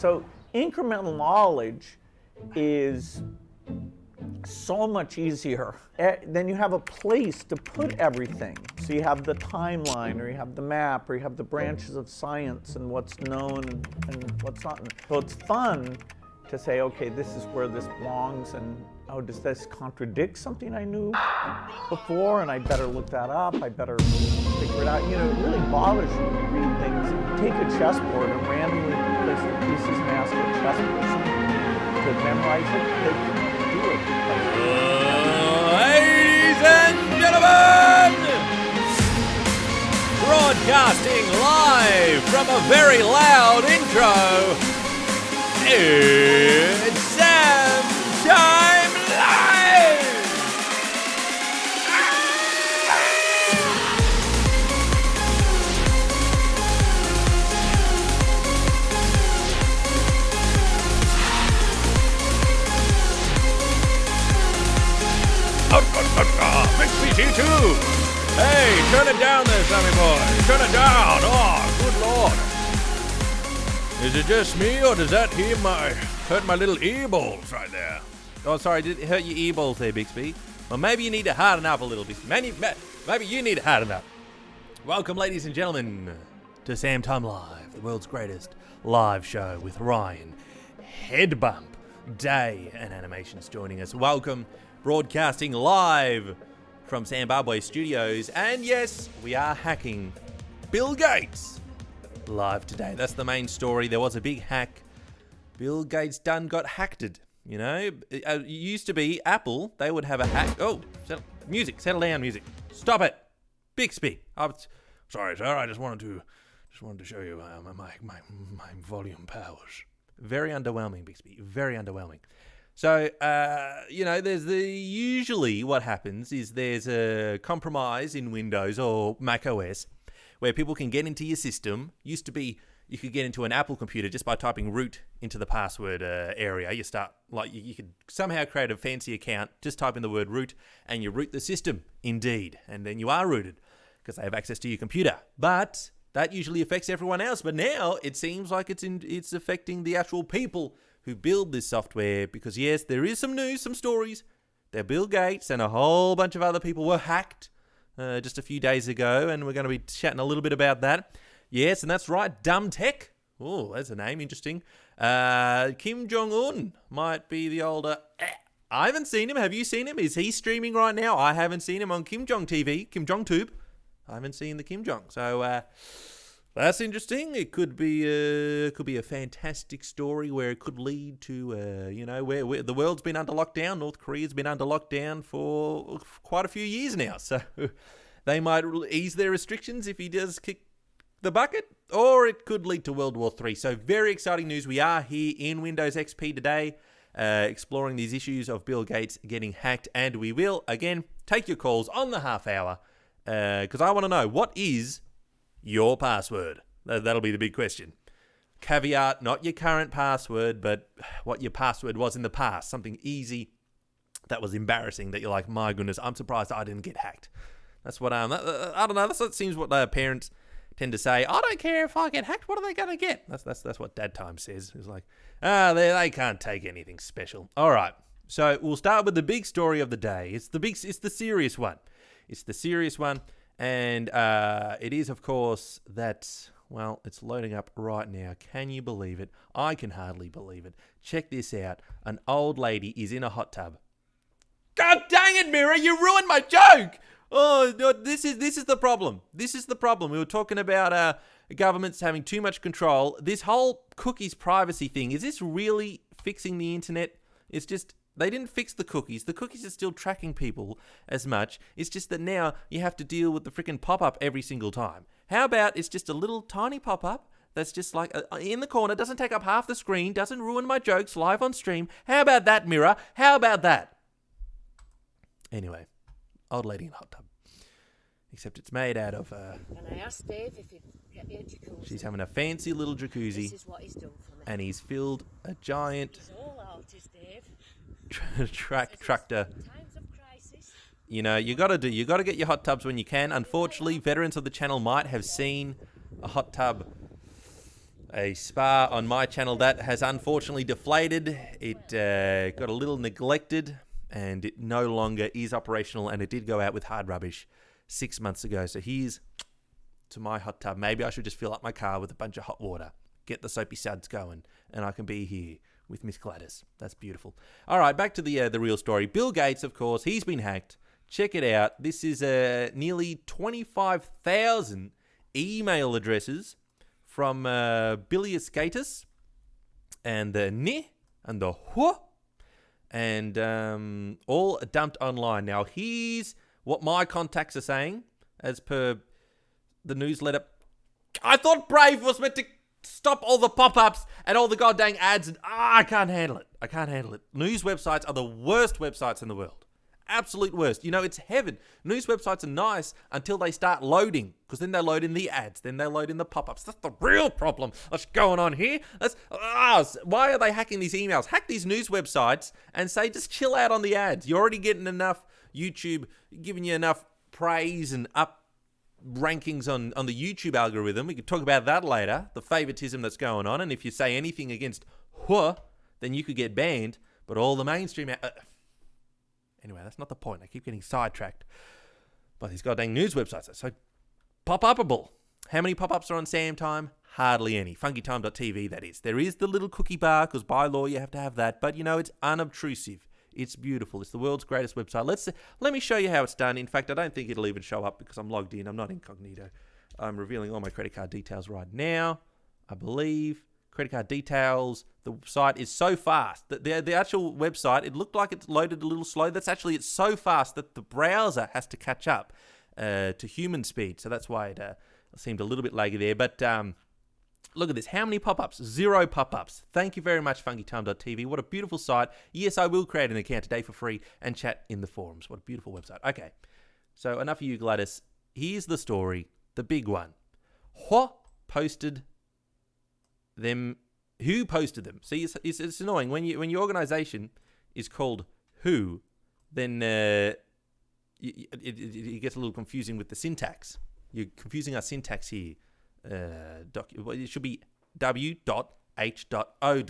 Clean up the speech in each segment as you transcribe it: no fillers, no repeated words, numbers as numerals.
So incremental knowledge is so much easier. Then you have a place to put everything. So you have the timeline, or you have the map, or you have the branches of science and what's known and what's not. So it's fun to say, okay, this is where this belongs, and oh, does this contradict something I knew before? And I better look that up. I better figure it out. You know, it really bothers you when you read things. Take a chessboard and randomly place the pieces and ask a chess person to memorize it. They can't do it. Ladies and gentlemen, broadcasting live from a very loud intro, it's SAMTIME Live! Big PC2! Hey, turn it down there, Sammy boy. Turn it down. Oh, good lord. Is it just me, or does that hurt my little earballs right there? Oh, sorry, did it hurt your earballs there, Bixby? Well, maybe you need to harden up a little bit. Maybe you need to harden up. Welcome, ladies and gentlemen, to SAMTIME Live, the world's greatest live show with Ryan, Headbump, Day, and Animations joining us. Welcome, broadcasting live from Zimbabwe Studios, and yes, we are hacking Bill Gates live today. That's the main story. There was a big hack. Bill Gates done got hacked. You know, it used to be Apple. They would have a hack. Oh, settle down, music. Stop it, Bixby. Sorry, sir. I just wanted to show you my volume powers. Very underwhelming, Bixby. Very underwhelming. So, you know, usually what happens is there's a compromise in Windows or Mac OS where people can get into your system. Used to be you could get into an Apple computer just by typing root into the password area. You could somehow create a fancy account, just type in the word root, and you root the system, indeed. And then you are rooted because they have access to your computer. But that usually affects everyone else. But now it seems like it's affecting the actual people who build this software, because yes, there is some news, some stories that Bill Gates and a whole bunch of other people were hacked just a few days ago, and we're going to be chatting a little bit about that. Yes, and that's right, Dumb Tech. Oh, that's a name, interesting. Kim Jong-un might be the older... I haven't seen him. Have you seen him? Is he streaming right now? I haven't seen him on Kim Jong TV, Kim Jong Tube. I haven't seen the Kim Jong. So, that's interesting. It could be a fantastic story where it could lead to, you know, where the world's been under lockdown. North Korea's been under lockdown for quite a few years now. So they might ease their restrictions if he does kick the bucket, or it could lead to World War III. So very exciting news. We are here in Windows XP today, exploring these issues of Bill Gates getting hacked, and we will, again, take your calls on the half hour, because I want to know, what is your password? That'll be the big question. Caveat, not your current password, but what your password was in the past. Something easy that was embarrassing that you're like, my goodness, I'm surprised I didn't get hacked. That's what I don't know. That seems what parents tend to say. I don't care if I get hacked. What are they going to get? That's what Dad Time says. It's like, they can't take anything special. All right. So we'll start with the big story of the day. It's the serious one. It's the serious one. And it is, of course, that, well, it's loading up right now. Can you believe it? I can hardly believe it. Check this out. An old lady is in a hot tub. God dang it, Mirror, you ruined my joke! Oh, no, this is the problem. This is the problem. We were talking about governments having too much control. This whole cookies privacy thing, is this really fixing the internet? It's just... They didn't fix the cookies. The cookies are still tracking people as much. It's just that now you have to deal with the freaking pop-up every single time. How about it's just a little tiny pop-up that's just like in the corner, doesn't take up half the screen, doesn't ruin my jokes live on stream. How about that, Mirror? How about that? Anyway, old lady in hot tub. Except it's made out of... And I asked Dave if he'd get me a jacuzzi. She's having a fancy little jacuzzi. This is what he's done for me. And he's filled a giant... He's all out, is Dave. Tractor. Times of crisis. You know, you got to get your hot tubs when you can. Unfortunately, veterans of the channel might have seen a hot tub a spa on my channel that has unfortunately deflated. It got a little neglected, and it no longer is operational, and it did go out with hard rubbish 6 months ago. So here's to my hot tub. Maybe I should just fill up my car with a bunch of hot water, get the soapy suds going, and I can be here with Miss Gladys. That's beautiful. All right, back to the real story. Bill Gates, of course, he's been hacked. Check it out. This is nearly 25,000 email addresses from Bilius Gatus and the Ni and the Hua, and all dumped online. Now, here's what my contacts are saying as per the newsletter. I thought Brave was meant to stop all the pop-ups and all the goddamn ads, and I can't handle it. I can't handle it. News websites are the worst websites in the world. Absolute worst. You know, it's heaven. News websites are nice until they start loading, because then they load in the ads, then they load in the pop-ups. That's the real problem. What's going on here? Why are they hacking these emails? Hack these news websites and say, just chill out on the ads. You're already getting enough YouTube, giving you enough praise and up rankings on the YouTube algorithm. We could talk about that later, the favoritism that's going on. And if you say anything against Hua, then you could get banned. But all the mainstream... Anyway, that's not the point. I keep getting sidetracked by these goddamn news websites. They're so pop-upable. How many pop-ups are on SAMTIME? Hardly any. FunkyTime.tv, that is. There is the little cookie bar, because by law you have to have that. But, you know, it's unobtrusive. It's beautiful. It's the world's greatest website. Let me show you how it's done. In fact, I don't think it'll even show up because I'm logged in. I'm not incognito. I'm revealing all my credit card details right now, I believe. Credit card details. The site is so fast that the actual website, it looked like it's loaded a little slow. It's so fast that the browser has to catch up to human speed. So that's why it seemed a little bit laggy there. But look at this. How many pop-ups? 0 pop-ups. Thank you very much, FunkyTime.tv. What a beautiful site. Yes, I will create an account today for free and chat in the forums. What a beautiful website. Okay, so enough of you, Gladys. Here's the story, the big one. Hua posted them. Who posted them? See, it's annoying when your organization is called Who, then it gets a little confusing with the syntax. You're confusing our syntax here. It should be w.h.o.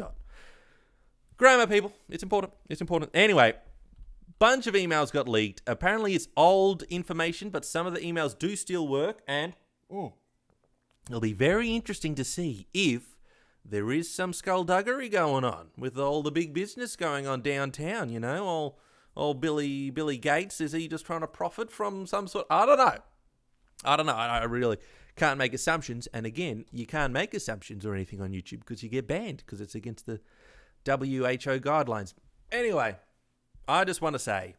Grammar, people. It's important. It's important. Anyway, bunch of emails got leaked. Apparently, it's old information, but some of the emails do still work, and it'll be very interesting to see if there is some skullduggery going on with all the big business going on downtown, you know. Old Billy Gates, is he just trying to profit from some sort? I don't know. I really can't make assumptions. And again, you can't make assumptions or anything on YouTube because you get banned because it's against the WHO guidelines. Anyway, I just want to say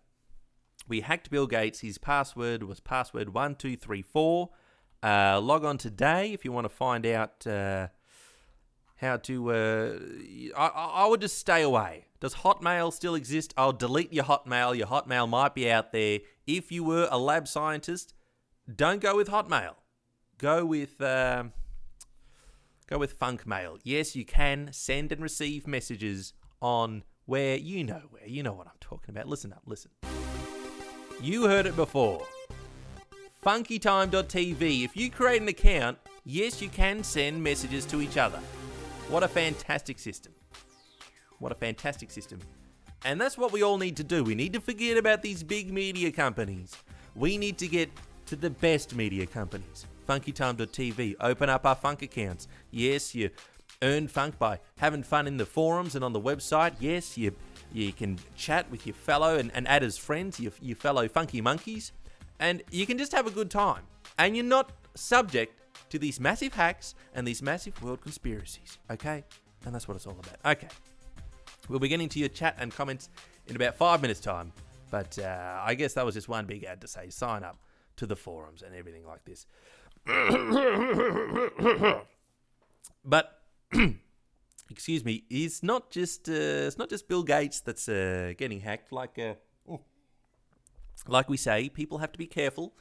we hacked Bill Gates. His password was password 1234. Log on today if you want to find out how to... I would just stay away. Does Hotmail still exist? I'll delete your Hotmail. Your Hotmail might be out there. If you were a lab scientist, don't go with Hotmail. Go with Funkmail. Yes, you can send and receive messages on where you know what I'm talking about. Listen up, listen. You heard it before. FunkyTime.tv. If you create an account, yes, you can send messages to each other. What a fantastic system. What a fantastic system. And that's what we all need to do. We need to forget about these big media companies. We need to get to the best media companies. FunkyTime.tv. Open up our Funk accounts. Yes, you earn Funk by having fun in the forums and on the website. Yes, you can chat with your fellow and add as friends, your fellow funky monkeys. And you can just have a good time. And you're not subject to these massive hacks and these massive world conspiracies. Okay? And that's what it's all about. Okay. We'll be getting to your chat and comments in about 5 minutes' time. But I guess that was just one big ad to say sign up to the forums and everything like this. But excuse me, it's not just Bill Gates that's getting hacked. Like we say, people have to be careful.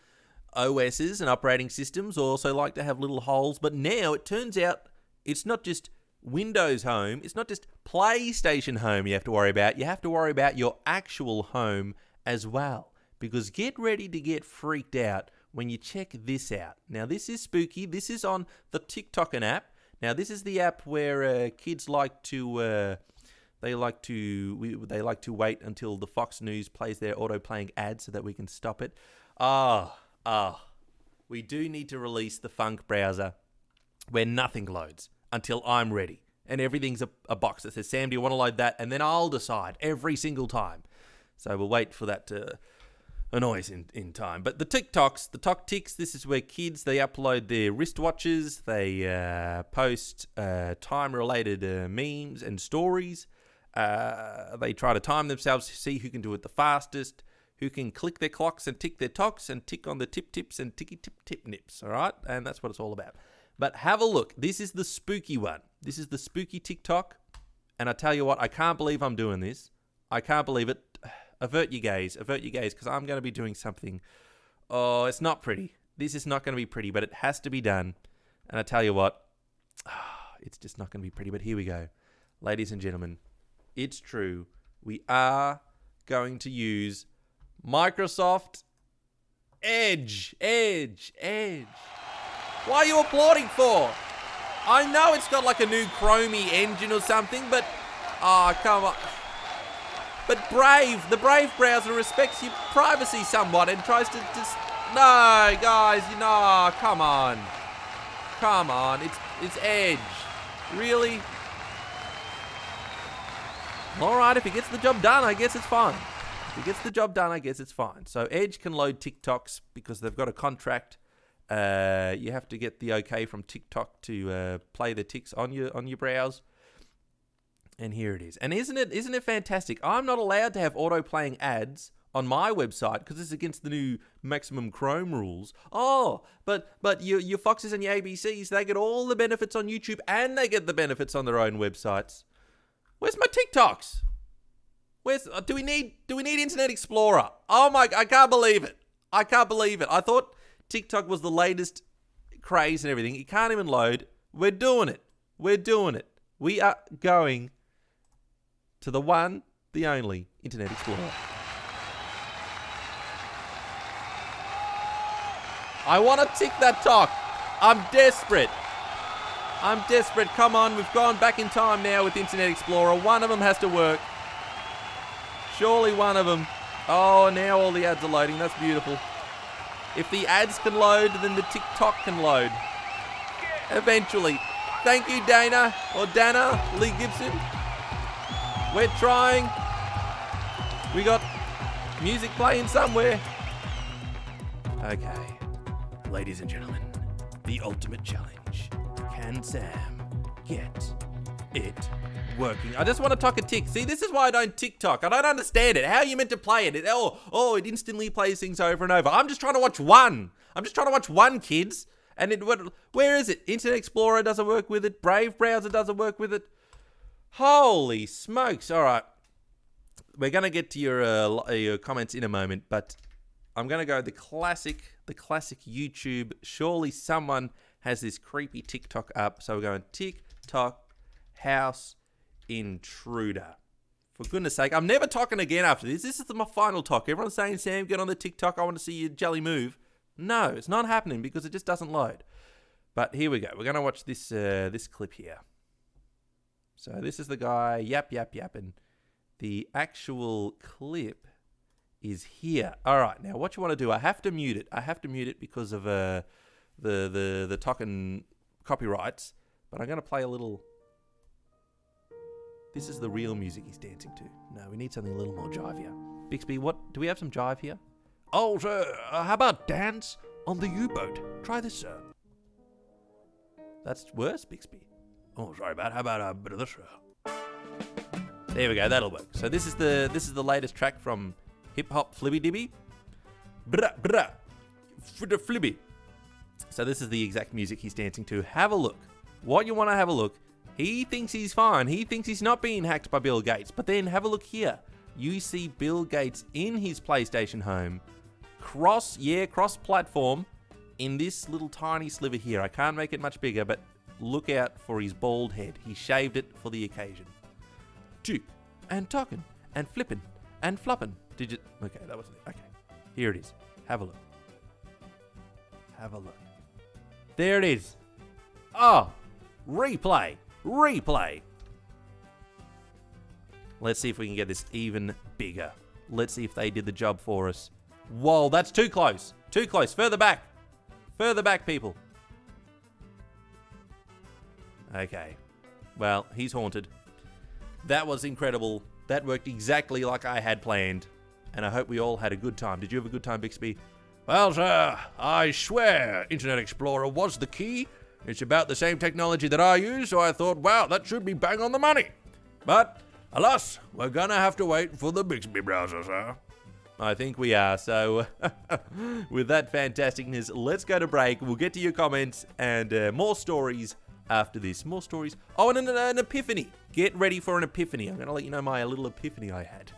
OSs and operating systems also like to have little holes. But now it turns out it's not just Windows Home. It's not just PlayStation Home you have to worry about. You have to worry about your actual home as well. Because get ready to get freaked out when you check this out. Now, this is spooky. This is on the TikTok app. Now, this is the app where kids like to they like to wait until the Fox News plays their auto-playing ad so that we can stop it. We do need to release the Funk browser where nothing loads until I'm ready. And everything's a box that says, Sam, do you want to load that? And then I'll decide every single time. So we'll wait for that to annoy us in time. But the TikToks, the TokTiks, this is where kids, they upload their wristwatches. They post time-related memes and stories. They try to time themselves to see who can do it the fastest, who can click their clocks and tick their tocs and tick on the tip-tips and ticky-tip-tip nips, all right? And that's what it's all about. But have a look. This is the spooky one. This is the spooky TikTok. And I tell you what, I can't believe I'm doing this. I can't believe it. Avert your gaze, because I'm going to be doing something. Oh, it's not pretty. This is not going to be pretty, but it has to be done. And I tell you what, it's just not going to be pretty. But here we go. Ladies and gentlemen, it's true. We are going to use Microsoft Edge. Why are you applauding for? I know it's got like a new Chromie engine or something, but come on. But the Brave browser respects your privacy somewhat and tries to just... No, guys, come on. It's Edge. Really? All right, if it gets the job done, I guess it's fine. So Edge can load TikToks because they've got a contract. You have to get the okay from TikTok to play the ticks on your browse. And here it is. And isn't it fantastic? I'm not allowed to have auto-playing ads on my website because it's against the new maximum Chrome rules. Oh, but your Foxes and your ABCs, they get all the benefits on YouTube and they get the benefits on their own websites. Where's my TikToks? Do we need Internet Explorer? Oh my, I can't believe it. I thought TikTok was the latest craze and everything. It can't even load. We're doing it. We are going to the one, the only Internet Explorer. I want to tick that talk. I'm desperate. Come on, we've gone back in time now with Internet Explorer. One of them has to work. Surely one of them. Oh, now all the ads are loading. That's beautiful. If the ads can load, then the TikTok can load. Eventually. Thank you, Dana Lee Gibson. We're trying. We got music playing somewhere. Okay, ladies and gentlemen, the ultimate challenge. Can Sam get it working? I just want to talk a tick. See, this is why I don't TikTok. I don't understand it. How are you meant to play it? It instantly plays things over and over. I'm just trying to watch one. Kids. And where is it? Internet Explorer doesn't work with it. Brave browser doesn't work with it. Holy smokes. All right. We're going to get to your comments in a moment, but I'm going to go the classic YouTube. Surely someone has this creepy TikTok up. So we're going TikTok House Intruder. For goodness sake, I'm never talking again after this. This is my final talk. Everyone's saying, Sam, get on the TikTok. I want to see your jelly move. No, it's not happening because it just doesn't load. But here we go. We're going to watch this clip here. So this is the guy yap, and the actual clip is here. All right, now what you want to do, I have to mute it because of the talking copyrights, but I'm going to play a little. This is the real music he's dancing to. No, we need something a little more jive here. Bixby, do we have some jive here? Oh, sir, how about dance on the U-boat? Try this, sir. That's worse, Bixby. Oh, sorry about it. How about a bit of this, sir? There we go, that'll work. So this is the latest track from Hip Hop Flibby Dibby. Brah, flibby. So this is the exact music he's dancing to. Have a look. What you want to have a look. He thinks he's fine. He thinks he's not being hacked by Bill Gates. But then have a look here. You see Bill Gates in his PlayStation home. Cross-platform in this little tiny sliver here. I can't make it much bigger, but look out for his bald head. He shaved it for the occasion. Tick and talking and flipping and flopping. Okay, that wasn't it. Okay, here it is. Have a look. There it is. Oh, Replay. Replay. Let's see if we can get this even bigger. Let's see if they did the job for us. Whoa, that's too close. Too close. Further back. Further back, people. Okay. Well, he's haunted. That was incredible. That worked exactly like I had planned. And I hope we all had a good time. Did you have a good time, Bixby? Well, sir, I swear Internet Explorer was the key. It's about the same technology that I use, so I thought, wow, that should be bang on the money. But, alas, we're gonna have to wait for the Bixby browser, sir. I think we are, so with that fantasticness, let's go to break. We'll get to your comments and more stories after this. More stories. Oh, and an epiphany. Get ready for an epiphany. I'm going to let you know my little epiphany I had.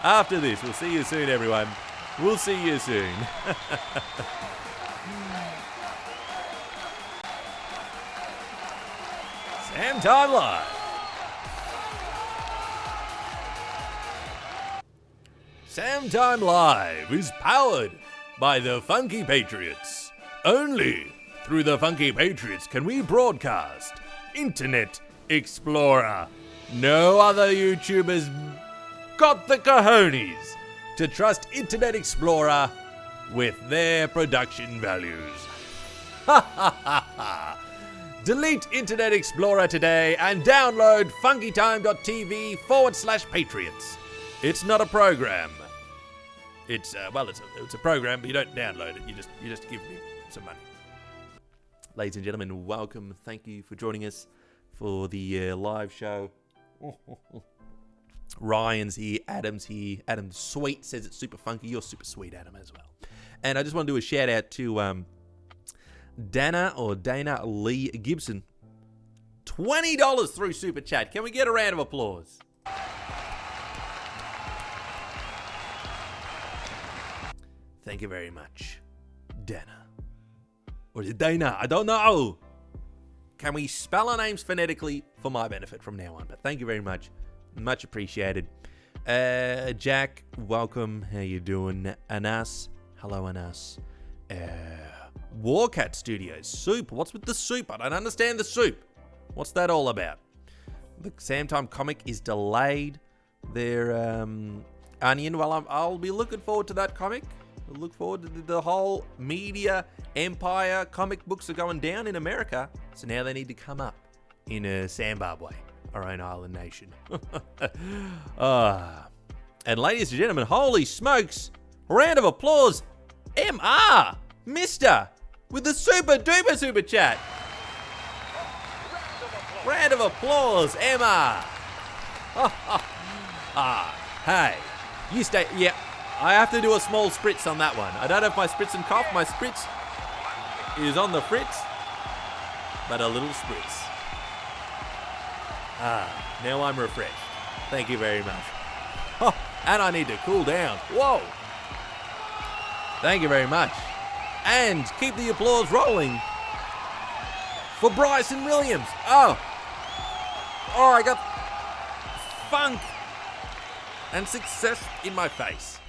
After this, we'll see you soon, everyone. We'll see you soon. SAMTIME Live. SAMTIME Live is powered by the Funky Patriots. Only through the Funky Patriots can we broadcast Internet Explorer. No other YouTubers got the cojones to trust Internet Explorer with their production values. Ha ha ha ha. Delete Internet Explorer today and download funkytime.tv/patriots. It's not a program. It's a program, but you don't download it. You just give me some money. Ladies and gentlemen, welcome. Thank you for joining us for the live show. Ryan's here, Adam's here. Adam Sweet says it's super funky. You're super sweet, Adam, as well. And I just want to do a shout out to Dana Lee Gibson. $20 through Super Chat. Can we get a round of applause? Thank you very much, Dana. Or is it Dana? I don't know. Can we spell our names phonetically for my benefit from now on? But thank you very much. Much appreciated. Jack, welcome. How you doing? Anas. Hello, Anas. Warcat Studios. Soup. What's with the soup? I don't understand the soup. What's that all about? The SAMTIME comic is delayed. Their Onion. Well, I'll be looking forward to that comic. I look forward to the whole media empire. Comic books are going down in America, so now they need to come up in Zimbabwe, our own island nation. And ladies and gentlemen, holy smokes, round of applause, MR, Mister, with the super duper super chat. Round of applause, MR. Hey, you stay, yeah. I have to do a small spritz on that one. I don't have my spritz and cough. My spritz is on the fritz, but a little spritz. Now I'm refreshed. Thank you very much. Oh, and I need to cool down. Whoa. Thank you very much. And keep the applause rolling for Bryson Williams. Oh, I got funk and success in my face.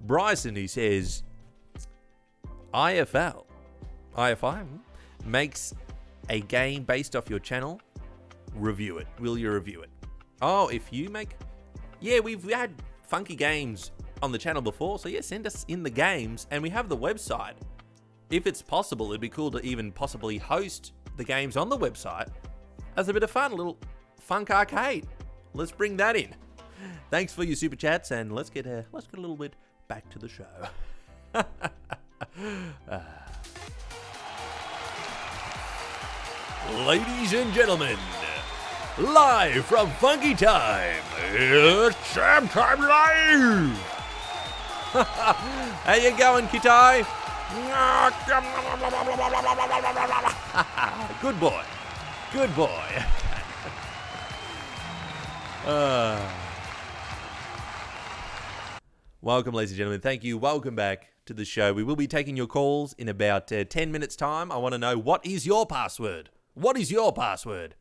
Bryson, he says, IFI makes a game based off your channel. Review it. Will you review it? Oh, if you make... Yeah, we've had funky games on the channel before, so yeah, send us in the games, and we have the website. If it's possible, it'd be cool to even possibly host the games on the website as a bit of fun, a little funk arcade. Let's bring that in. Thanks for your super chats, and let's get a little bit back to the show. Ladies and gentlemen, live from Funky Time, it's SAMTIME Live. How you going, Kitai? Good boy. Good boy. Welcome, ladies and gentlemen. Thank you. Welcome back to the show. We will be taking your calls in about 10 minutes' time. I want to know, what is your password? What is your password?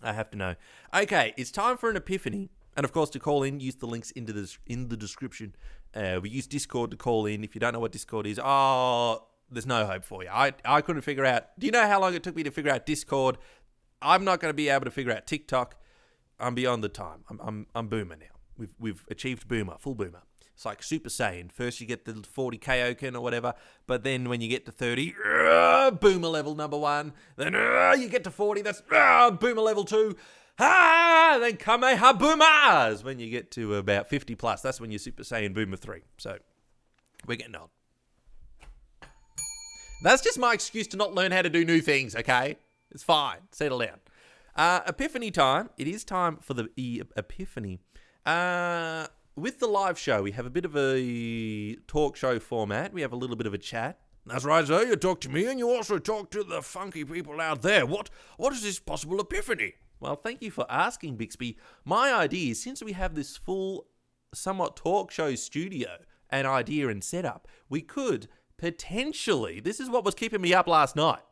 I have to know. Okay, it's time for an epiphany. And of course, to call in, use the links in the description. We use Discord to call in. If you don't know what Discord is, there's no hope for you. I couldn't figure out. Do you know how long it took me to figure out Discord? I'm not going to be able to figure out TikTok. I'm beyond the time. I'm boomer now. We've achieved boomer, full boomer. It's like Super Saiyan. First you get the 40 Kaioken or whatever, but then when you get to 30, boomer level number 1. Then you get to 40, that's boomer level 2. Then Kamehameha boomers. When you get to about 50 plus, that's when you're Super Saiyan boomer 3. So we're getting on. That's just my excuse to not learn how to do new things, okay? It's fine. Settle down. Epiphany time. It is time for the Epiphany. With the live show, we have a bit of a talk show format. We have a little bit of a chat. That's right, sir. You talk to me and you also talk to the funky people out there. What is this possible epiphany? Well, thank you for asking, Bixby. My idea is, since we have this full, somewhat talk show studio and idea and setup, we could potentially, this is what was keeping me up last night,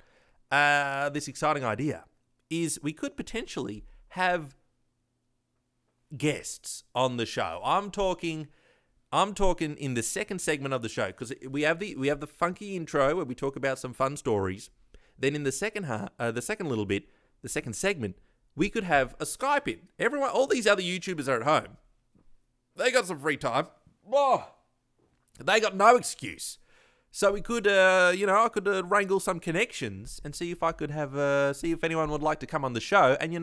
this exciting idea, is we could potentially have guests on the show. I'm talking in the second segment of the show, because we have the funky intro where we talk about some fun stories. Then in the second second segment, we could have a Skype in. Everyone, all these other YouTubers are at home. They got some free time. Oh, they got no excuse. So we could, I could wrangle some connections and see if I could see if anyone would like to come on the show. And,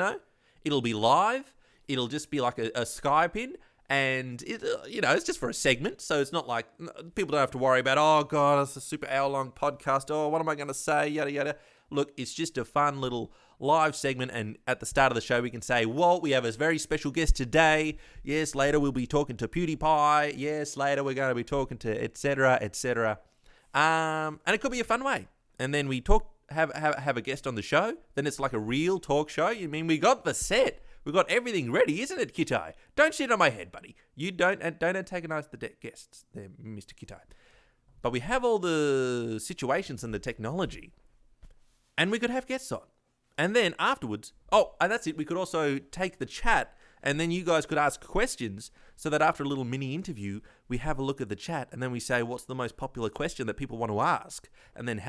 it'll be live. It'll just be like a Skype in. And, it's just for a segment. So it's not like people don't have to worry about, oh, God, it's a super hour-long podcast. Oh, what am I going to say? Yada, yada. Look, it's just a fun little live segment. And at the start of the show, we can say, well, we have a very special guest today. Yes, later we'll be talking to PewDiePie. Yes, later we're going to be talking to et cetera, et cetera. And it could be a fun way. And then we have a guest on the show. Then it's like a real talk show. You mean we got the set? We've got everything ready, isn't it, Kitai? Don't shit on my head, buddy. You don't antagonize the guests there, Mr. Kitai. But we have all the situations and the technology. And we could have guests on. And then afterwards, and that's it. We could also take the chat, and then you guys could ask questions, so that after a little mini interview, we have a look at the chat, and then we say, what's the most popular question that people want to ask? And then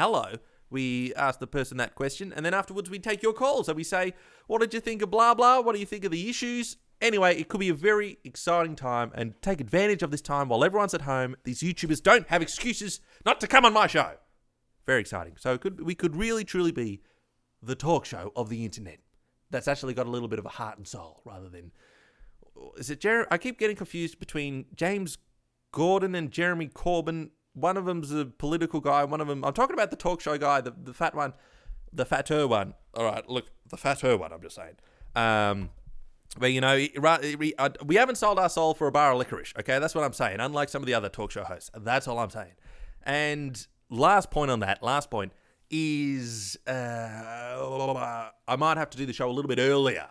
we ask the person that question, and then afterwards we take your calls. So we say, what did you think of blah, blah? What do you think of the issues? Anyway, it could be a very exciting time, and take advantage of this time while everyone's at home. These YouTubers don't have excuses not to come on my show. Very exciting. So we could really, truly be the talk show of the internet. That's actually got a little bit of a heart and soul, rather than... Is it I keep getting confused between James Gordon and Jeremy Corbyn. One of them's a political guy. One of them... I'm talking about the talk show guy, the fat one. The fatter one. All right, look, the fatter one, I'm just saying. But, we haven't sold our soul for a bar of licorice, okay? That's what I'm saying, unlike some of the other talk show hosts. That's all I'm saying. And last point is I might have to do the show a little bit earlier.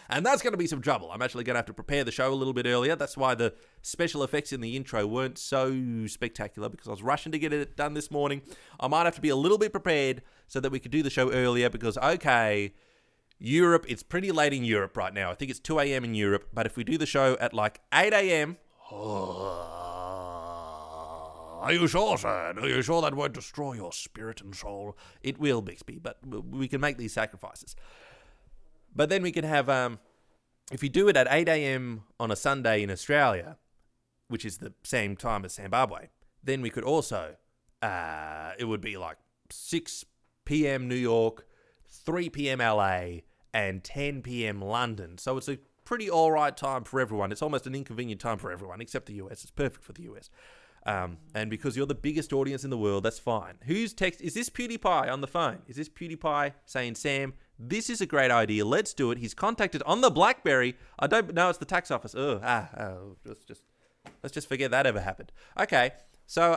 And that's going to be some trouble. I'm actually going to have to prepare the show a little bit earlier. That's why the special effects in the intro weren't so spectacular, because I was rushing to get it done this morning. I might have to be a little bit prepared so that we could do the show earlier, because, okay, Europe, it's pretty late in Europe right now. I think it's 2 a.m. in Europe, but if we do the show at like 8 a.m... Are you sure, sir? Are you sure that won't destroy your spirit and soul? It will, Bixby, but we can make these sacrifices. But then we can have, if you do it at 8 a.m. on a Sunday in Australia, which is the same time as Zimbabwe, then we could also, it would be like 6 p.m. New York, 3 p.m. LA, and 10 p.m. London. So it's a pretty all right time for everyone. It's almost an inconvenient time for everyone, except the US. It's perfect for the US. And because you're the biggest audience in the world, that's fine. Is this PewDiePie on the phone? Is this PewDiePie saying, Sam, this is a great idea. Let's do it. He's contacted on the BlackBerry. I don't know. It's the tax office. Let's just forget that ever happened. Okay. So,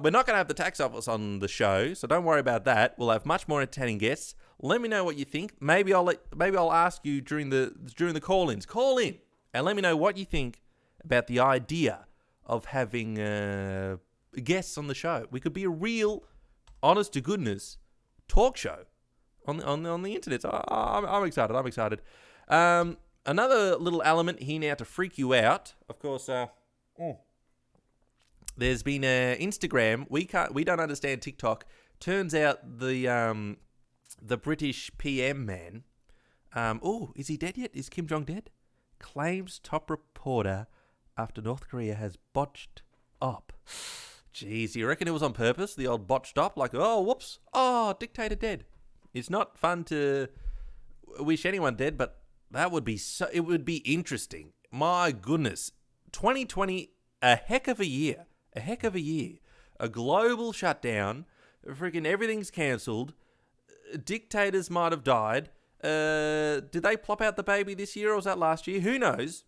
we're not going to have the tax office on the show, so don't worry about that. We'll have much more entertaining guests. Let me know what you think. Maybe I'll ask you during the call-ins. Call in and let me know what you think about the idea of having guests on the show. We could be a real, honest to goodness talk show on the internet. So I'm excited. Another little element here now to freak you out. Of course, there's been Instagram. We don't understand TikTok. Turns out the British PM man. Is he dead yet? Is Kim Jong dead? Claims top reporter after North Korea has botched up. Jeez, you reckon it was on purpose? The old botched up, like, oh, whoops, oh, dictator dead. It's not fun to wish anyone dead, but that would be it would be interesting. My goodness, 2020, a heck of a year. A global shutdown, freaking everything's cancelled. Dictators might have died. Did they plop out the baby this year, or was that last year? Who knows?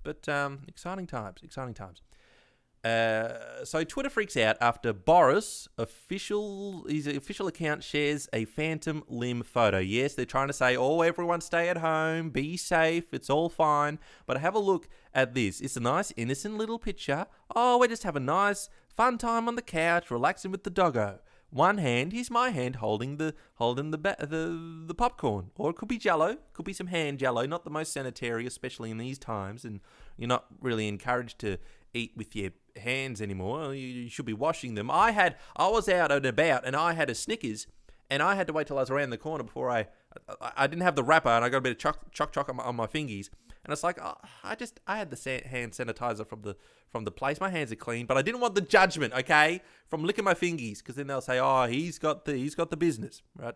But exciting times. So Twitter freaks out after Boris, his official account shares a phantom limb photo. Yes, they're trying to say, oh, everyone stay at home, be safe, it's all fine. But have a look at this. It's a nice, innocent little picture. Oh, we just have a nice, fun time on the couch, relaxing with the doggo. One hand, here's my hand holding the popcorn. Or it could be Jell-O, could be some hand Jell-O, not the most sanitary, especially in these times, and you're not really encouraged to eat with your hands anymore. You should be washing them. I was out and about, and I had a Snickers, and I had to wait till I was around the corner before I didn't have the wrapper, and I got a bit of choc on my fingies. And it's like, I had the hand sanitizer from the place. My hands are clean, but I didn't want the judgment, okay, from licking my fingies, because then they'll say, oh, he's got the business, right?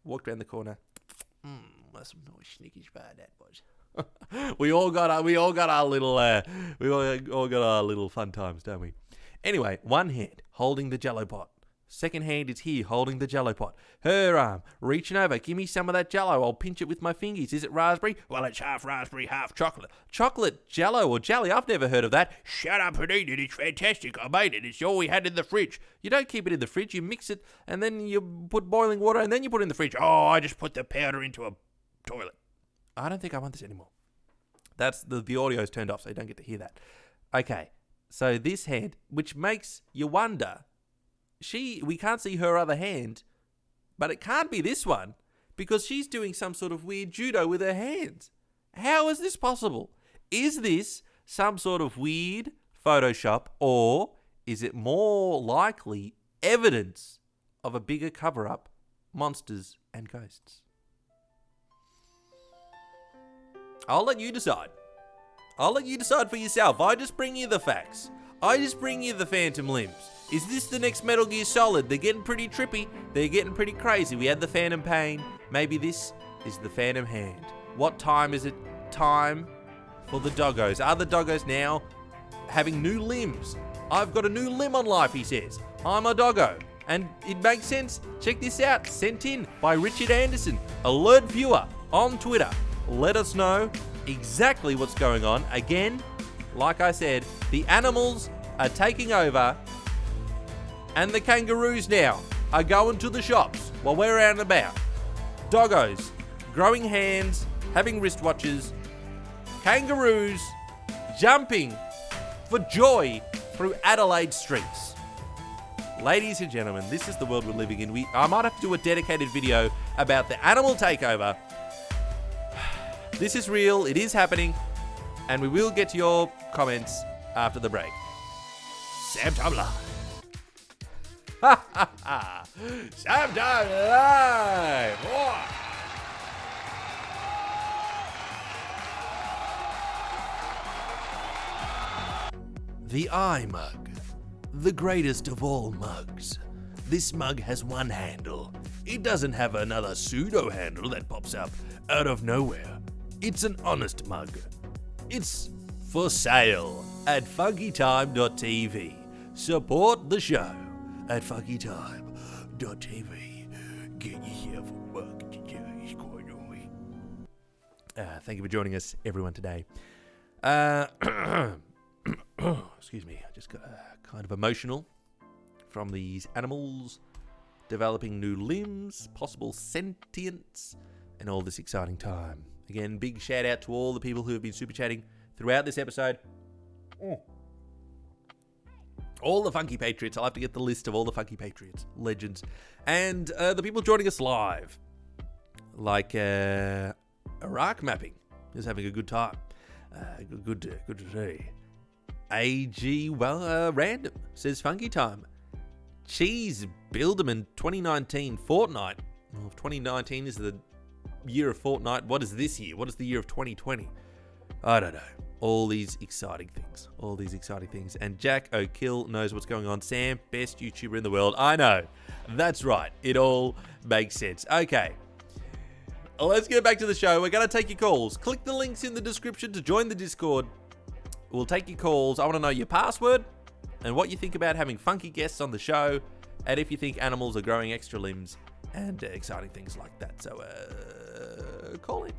Walked around the corner. That's some nice Snickers bar that was. we all got our little fun times, don't we? Anyway, one hand holding the Jell-O pot. Second hand is here holding the Jell-O pot. Her arm reaching over. Give me some of that Jell-O. I'll pinch it with my fingers. Is it raspberry? Well, it's half raspberry, half chocolate. Chocolate Jell-O or jelly? I've never heard of that. Shut up and eat it. It's fantastic. I made it. It's all we had in the fridge. You don't keep it in the fridge. You mix it and then you put boiling water and then you put it in the fridge. Oh, I just put the powder into a toilet. I don't think I want this anymore. That's the audio's turned off, so you don't get to hear that. Okay, so this hand, which makes you wonder, we can't see her other hand, but it can't be this one, because she's doing some sort of weird judo with her hands. How is this possible? Is this some sort of weird Photoshop, or is it more likely evidence of a bigger cover-up, monsters and ghosts? I'll let you decide. I'll let you decide for yourself. I just bring you the facts. I just bring you the phantom limbs. Is this the next Metal Gear Solid? They're getting pretty trippy. They're getting pretty crazy. We had the phantom pain. Maybe this is the phantom hand. What time is it? Time for the doggos. Are the doggos now having new limbs? I've got a new limb on life, he says. I'm a doggo. And it makes sense. Check this out. Sent in by Richard Anderson, alert viewer on Twitter. Let us know exactly what's going on. Again, like I said, the animals are taking over and the kangaroos now are going to the shops while we're out and about. Doggos, growing hands, having wristwatches, kangaroos jumping for joy through Adelaide streets. Ladies and gentlemen, this is the world we're living in. I might have to do a dedicated video about the animal takeover. This is real, it is happening, and we will get to your comments after the break. SAMTIME Live. Ha ha ha! SAMTIME Live! The eye mug. The greatest of all mugs. This mug has one handle. It doesn't have another pseudo handle that pops up out of nowhere. It's an honest mug. It's for sale at funkytime.tv. Support the show at funkytime.tv. Get yourself a mug today, Squirrel. Thank you for joining us, everyone, today. Excuse me, I just got kind of emotional from these animals developing new limbs, possible sentience, and all this exciting time. Again, big shout out to all the people who have been super chatting throughout this episode. All the Funky Patriots. I'll have to get the list of all the Funky Patriots, legends. And the people joining us live. Like Iraq Mapping is having a good time. Good to see. Random says Funky Time. Cheese Builderman 2019 Fortnite. Well, if 2019 is the year of Fortnite, what is this year? What is the year of 2020? I don't know. All these exciting things. All these exciting things. And Jack O'Kill knows what's going on. Sam, best YouTuber in the world. I know. That's right. It all makes sense. Okay. Let's get back to the show. We're going to take your calls. Click the links in the description to join the Discord. We'll take your calls. I want to know your password and what you think about having funky guests on the show, and if you think animals are growing extra limbs and exciting things like that. So, call in.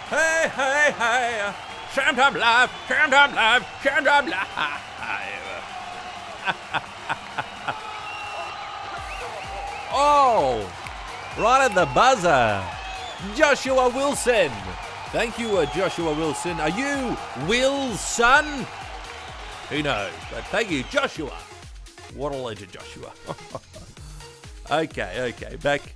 Hey, hey, hey. Samtime live, Samtime live, Samtime live. Oh, right at the buzzer. Joshua Wilson. Thank you, Joshua Wilson. Are you Will's son? Who knows? But thank you, Joshua. What a legend, Joshua. Okay. Back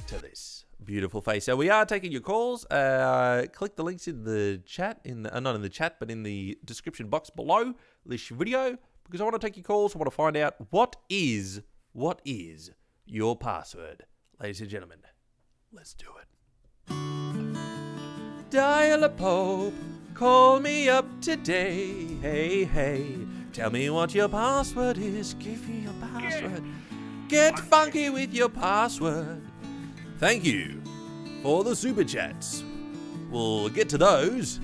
to this beautiful face. So we are taking your calls. Click the links in the chat, not in the chat, but in the description box below this video, because I want to take your calls. I want to find out what is your password. Ladies and gentlemen, let's do it. Dial a Pope, call me up today. Hey, hey, tell me what your password is. Give me your password. Get funky with your password. Thank you for the super chats. We'll get to those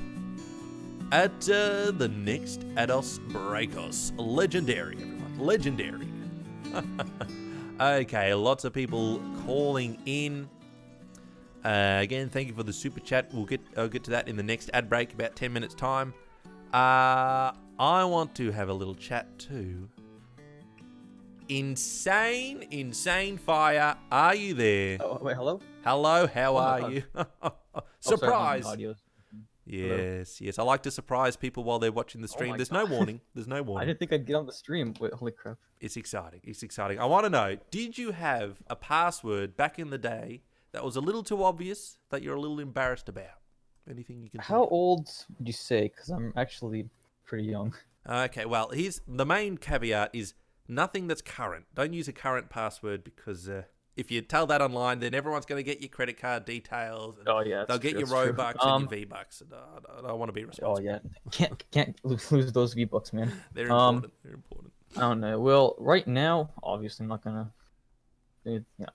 at the next Ados Breakos. Legendary, everyone. Legendary. Okay, lots of people calling in. Again, thank you for the super chat. I'll get to that in the next ad break, about 10 minutes time. I want to have a little chat too. Insane Fire, are you there? Oh, wait, hello? Hello, how are you? Surprise! Sorry, yes. I like to surprise people while they're watching the stream. There's no warning. I didn't think I'd get on the stream. Wait, holy crap. It's exciting. I want to know, did you have a password back in the day that was a little too obvious, that you're a little embarrassed about? Anything you can think How of? old would you say? Because I'm actually pretty young. Okay, well, here's the main caveat is nothing that's current. Don't use a current password, because if you tell that online, then everyone's going to get your credit card details. And Oh, yeah. they'll get your Robux and your V-Bucks. And, I don't want to be responsible. Oh, yeah. Can't lose those V-Bucks, man. They're important. I don't know. Well, right now, obviously, I'm not going to...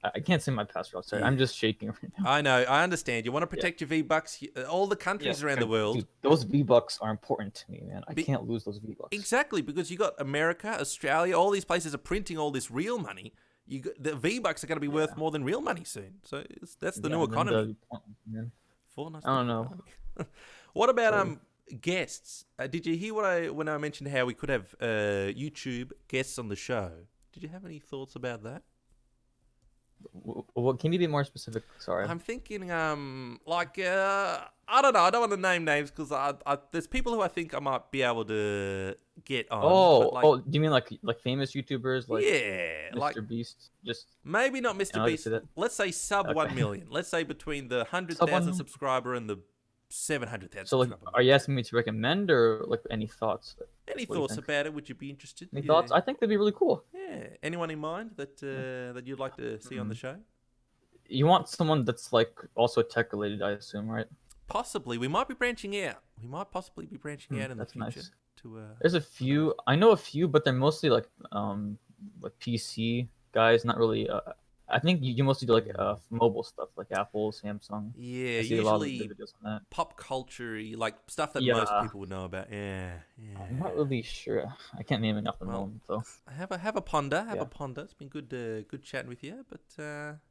I can't say my password. Sorry, I'm just shaking right now. I know. I understand. You want to protect your V-Bucks. All the countries around the world. Dude, those V-Bucks are important to me, man. I can't lose those V-Bucks. Exactly, because you got America, Australia, all these places are printing all this real money. The V-Bucks are going to be worth more than real money soon. So that's the new economy. I don't know. What about guests? Did you hear when I mentioned how we could have YouTube guests on the show? Did you have any thoughts about that? What can you be more specific? Sorry. I'm thinking, I don't know. I don't want to name names because there's people who I think I might be able to get on. Do you mean like famous YouTubers? Like yeah, Mr. Beast? Just maybe not Mr. Beast. Let's say sub 1 million. Let's say between the 100,000 subscriber and the 700,000. So, like, are you asking me to recommend or like any thoughts? Any thoughts about it? Would you be interested? Any thoughts? I think that'd be really cool. Yeah. Anyone in mind that you'd like to see on the show? You want someone that's like also tech related, I assume, right? Possibly. We might be branching out. We might possibly be branching out in the future. Nice. To There's a few. I know a few, but they're mostly like PC guys. Not really. I think you mostly do like mobile stuff, like Apple, Samsung. Yeah, I see a lot of usually videos on that. pop culture, like stuff that most people would know about. Yeah. I'm not really sure. I can't name enough at the moment, though. Have a ponder. Have a ponder. It's been good chatting with you, but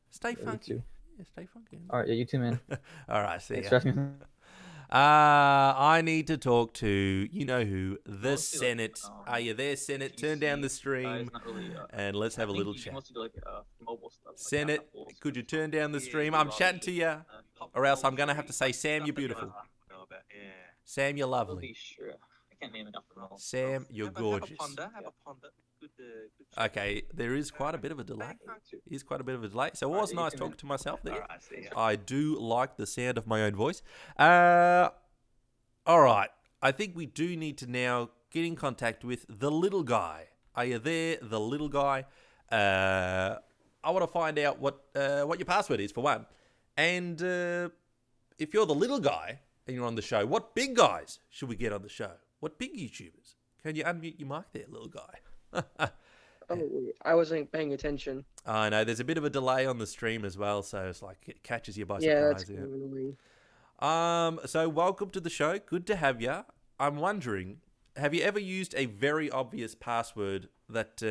stay funky. You too. Yeah, stay funky. All right, yeah, you too, man. All right, see Thanks ya. for having me. I need to talk to you know who, the Senate. Are you there, Senate? Turn down the stream and let's have a little chat. Senate, could you turn down the stream? I'm chatting to you, or else I'm gonna have to say, Sam, you're beautiful. Sam, you're lovely. Sam, you're gorgeous. Okay, there is quite a bit of a delay. So it was nice talking to myself there. I do like the sound of my own voice. All right. I think we do need to now get in contact with the little guy. Are you there, the little guy? I want to find out what your password is, for one. And if you're the little guy and you're on the show, what big guys should we get on the show? What big YouTubers? Can you unmute your mic there, little guy? Oh, I wasn't paying attention. I know, there's a bit of a delay on the stream as well, so it's like it catches you by Yeah, that's surprise. kind of annoying. So welcome to the show. Good to have you. I'm wondering, have you ever used a very obvious password that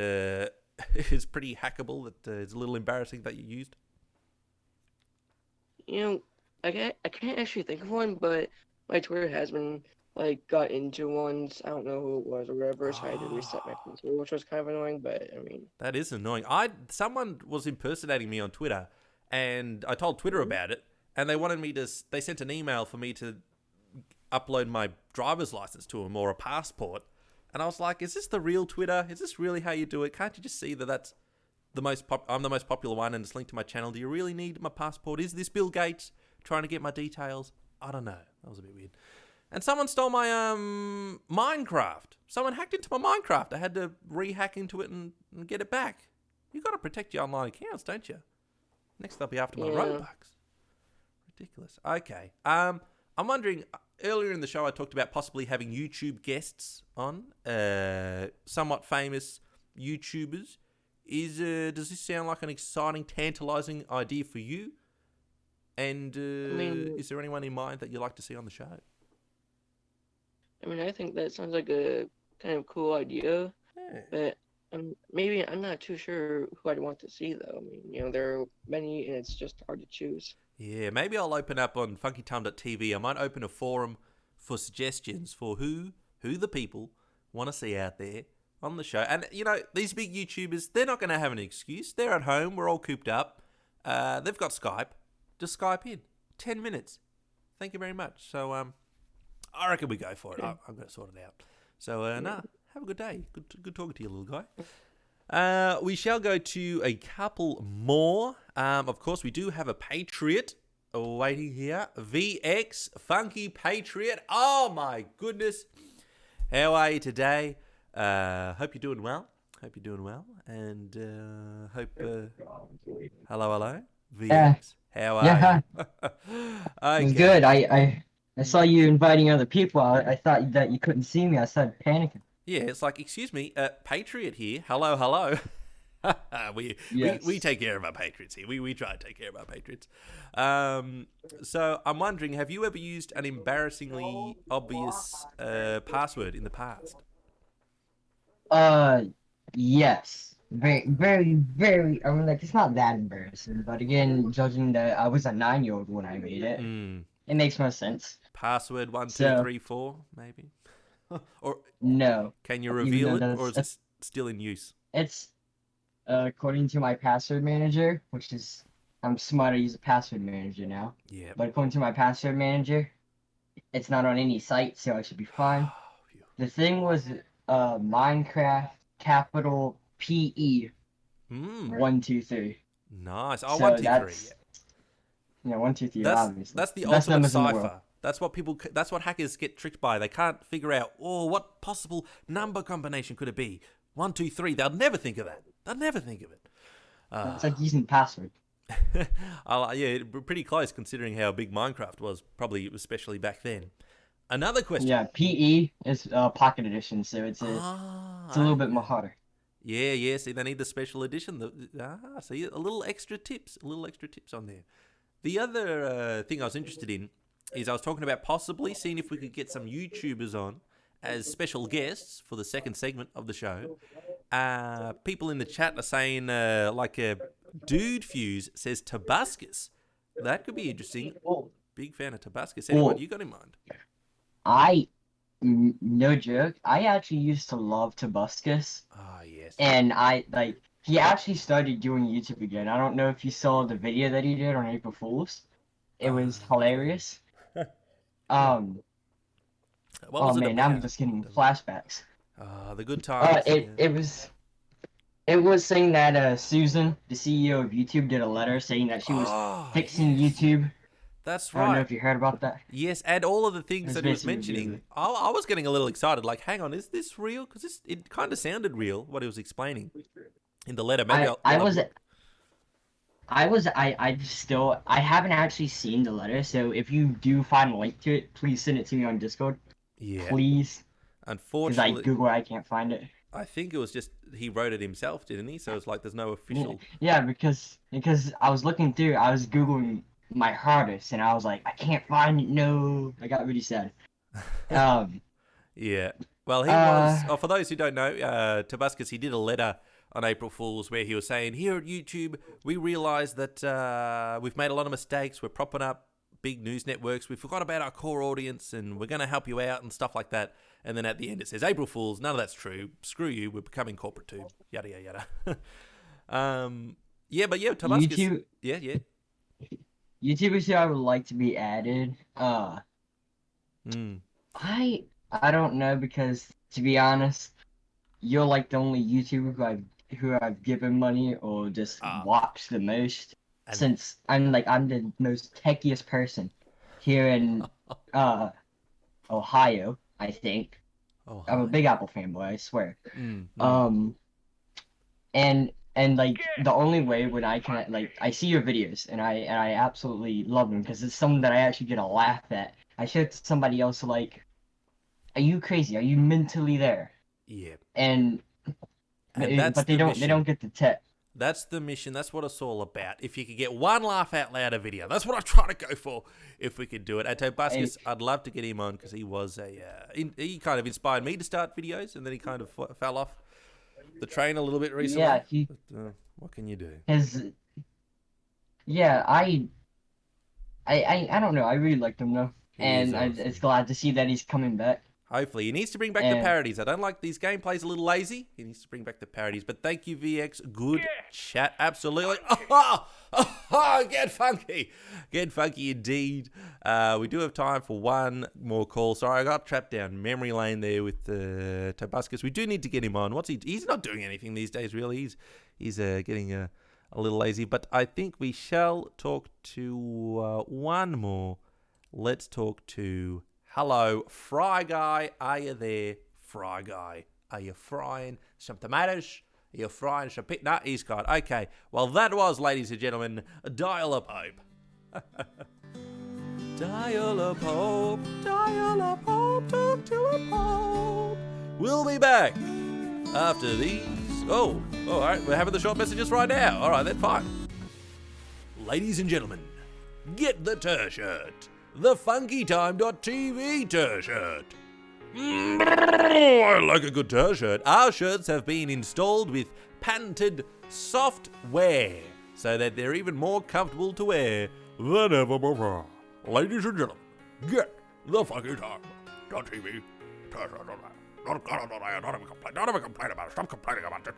is pretty hackable, that is a little embarrassing that you used? You know, I can't actually think of one, but my Twitter has been like got into once. I don't know who it was or whatever, so I had to reset my password, which was kind of annoying. But I mean, That is annoying. Someone was impersonating me on Twitter, and I told Twitter about it, and they wanted me to. They sent an email for me to upload my driver's license to them or a passport, and I was like, "Is this the real Twitter? Is this really how you do it? Can't you just see that that's I'm the most popular one, and it's linked to my channel? Do you really need my passport? Is this Bill Gates trying to get my details? I don't know. That was a bit weird." And someone stole my Minecraft. Someone hacked into my Minecraft. I had to re-hack into it and get it back. You got to protect your online accounts, don't you? Next, they'll be after my Yeah. Robux. Ridiculous. Okay. I'm wondering. Earlier in the show, I talked about possibly having YouTube guests on, somewhat famous YouTubers. Does this sound like an exciting, tantalizing idea for you? And is there anyone in mind that you'd like to see on the show? I think that sounds like a kind of cool idea, Yeah. but maybe I'm not too sure who I'd want to see though. There are many, and it's just hard to choose. Yeah, maybe I'll open up on funkytime.tv. I might open a forum for suggestions for who the people want to see out there on the show. And, these big YouTubers, they're not going to have an excuse. They're at home. We're all cooped up. They've got Skype. Just Skype in. 10 minutes. Thank you very much. So, I reckon we go for it. I'm going to sort it out. So, have a good day. Good talking to you, little guy. We shall go to a couple more. Of course, we do have a Patriot waiting here. VX, Funky Patriot. Oh, my goodness. How are you today? Hope you're doing well. And hope... hello. VX. How are you? It was Okay. good. I saw you inviting other people. I thought that you couldn't see me. I started panicking. Yeah, it's like, excuse me, Patriot here. Hello. Yes. we take care of our patriots here. We try to take care of our patriots. So I'm wondering, have you ever used an embarrassingly obvious password in the past? Yes. Very, very, very. It's not that embarrassing, but again, judging that I was a 9-year-old when I made it, it makes more sense. Password 1, 2, So- 3, 4, maybe. Or No, can you Even reveal though it, or is it that's- still in use? it's according to my password manager, which is I'm smart. I use a password manager now, Yeah. but according to my password manager, it's not on any site, so I should be fine. Phew. The thing was Minecraft capital PE 1 2 3. Nice. Oh, So 1, 2, 3. that's 1 2 3. That's Obviously, that's the best ultimate numbers in the world. cipher. That's what hackers get tricked by. They can't figure out, what possible number combination could it be? 1, 2, 3. They'll never think of that. It's like using password. Yeah, pretty close considering how big Minecraft was, probably especially back then. Another question. Yeah, PE is pocket edition, so it's a little bit more harder. Yeah. See, they need the special edition. See, a little extra tips on there. The other thing I was interested in is I was talking about possibly seeing if we could get some YouTubers on as special guests for the second segment of the show. People in the chat are saying, Dude Fuse says Tabascus. That could be interesting. Big fan of Tabascus. Anyone you got in mind? No joke, I actually used to love Tabuscus, Ah, yes. and he actually started doing YouTube again. I don't know if you saw the video that he did on April Fool's. It was hilarious. What was it Man, now I'm about? just getting flashbacks. The good times. It was saying that Susan, the CEO of YouTube, did a letter saying that she was fixing YouTube That's I don't know right. if you heard about that. Yes, and all of the things It's that he was basically mentioning, really- I was getting a little excited. Like, hang on, is this real? Because it kind of sounded real what he was explaining in the letter. Maybe I'll have a look. I haven't actually seen the letter, so if you do find a link to it, please send it to me on Discord. Yeah. Please. Because Unfortunately, I can't find it. I think it was just he wrote it himself, didn't he? So it's like there's no official. Yeah, because I was looking through, I was Googling my hardest, and I was like, I can't find it, no. I got really sad. Yeah. Well, he was. Oh, for those who don't know, Tobuscus, he did a letter on April Fool's where he was saying, here at YouTube, we realise that we've made a lot of mistakes. We're propping up big news networks. We forgot about our core audience, and we're going to help you out and stuff like that. And then at the end it says, April Fools, none of that's true. Screw you, we're becoming corporate tube. Yada, yada, yada. Yeah, but yeah, Tobuscus. YouTube, Yeah. YouTubers who I would like to be added, I don't know, because to be honest, you're like the only YouTuber who I've given money or just watched the most, since I'm the most techiest person here in Ohio, I think. I'm a Big Apple fanboy, I swear. And like the only way when I can, like, I see your videos and I absolutely love them because it's something that I actually get a laugh at. I share it to somebody else, like, are you crazy? Are you mentally there? Yeah. But they don't get the tip. That's the mission. That's what it's all about. If you could get one laugh out loud a video, that's what I try to go for. If we could do it, and Tobuscus, I'd love to get him on because he was he kind of inspired me to start videos, and then he kind of fell off the train a little bit recently. Yeah, but, what can you do? I don't know. I really liked him though, and awesome. it's glad to see that he's coming back. Hopefully. He needs to bring back the parodies. I don't like these gameplays a little lazy. He needs to bring back the parodies. But thank you, VX. Good chat. Absolutely. Get funky. Get funky indeed. We do have time for one more call. Sorry, I got trapped down memory lane there with Tobuscus. We do need to get him on. He's not doing anything these days, really. He's getting a little lazy. But I think we shall talk to one more. Let's talk to... Hello, Fry Guy. Are you there, Fry Guy? Are you frying some tomatoes? Are you frying some pit? Nah, he's gone. Okay, well, that was, ladies and gentlemen, Dial Up Hope. Dial Up Hope, talk to a Pope. We'll be back after these. Oh, all right, we're having the short messages right now. All right, then fine. Ladies and gentlemen, get the T-shirt. The FunkyTime.tv T-shirt. I like a good T-shirt. Our shirts have been installed with patented software so that they're even more comfortable to wear than ever before. Ladies and gentlemen, get the FunkyTime.tv T-shirt. Don't even complain about it. Stop complaining about it.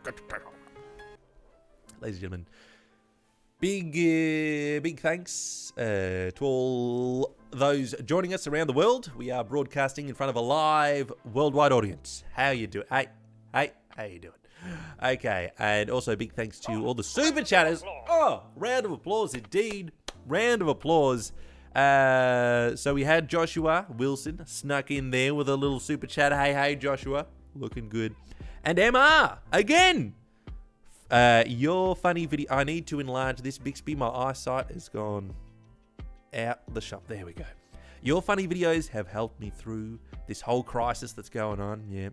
Ladies and gentlemen, big thanks to all those joining us around the world. We are broadcasting in front of a live worldwide audience. How you doing? Hey, how you doing? Okay, and also big thanks to all the super chatters. Oh, round of applause indeed. Round of applause. So we had Joshua Wilson snuck in there with a little super chat. Hey, Joshua. Looking good. And MR, again. Your funny video. I need to enlarge this, Bixby. My eyesight has gone out the shop. There we go. Your funny videos have helped me through this whole crisis that's going on. Yeah.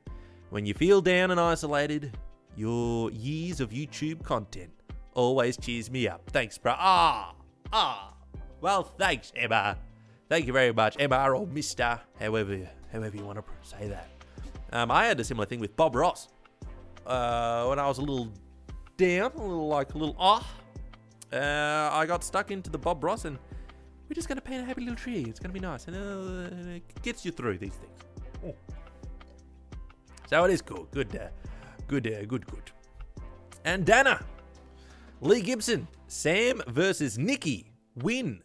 When you feel down and isolated, your years of YouTube content always cheers me up. Thanks, bro. Well, thanks, Emma. Thank you very much, Emma or Mister, however you want to say that. I had a similar thing with Bob Ross. When I was a little down, I got stuck into the Bob Ross, and we're just going to paint a happy little tree. It's going to be nice, and it gets you through these things. Oh. So it is cool. Good. And Dana, Lee Gibson, Sam versus Nikki, win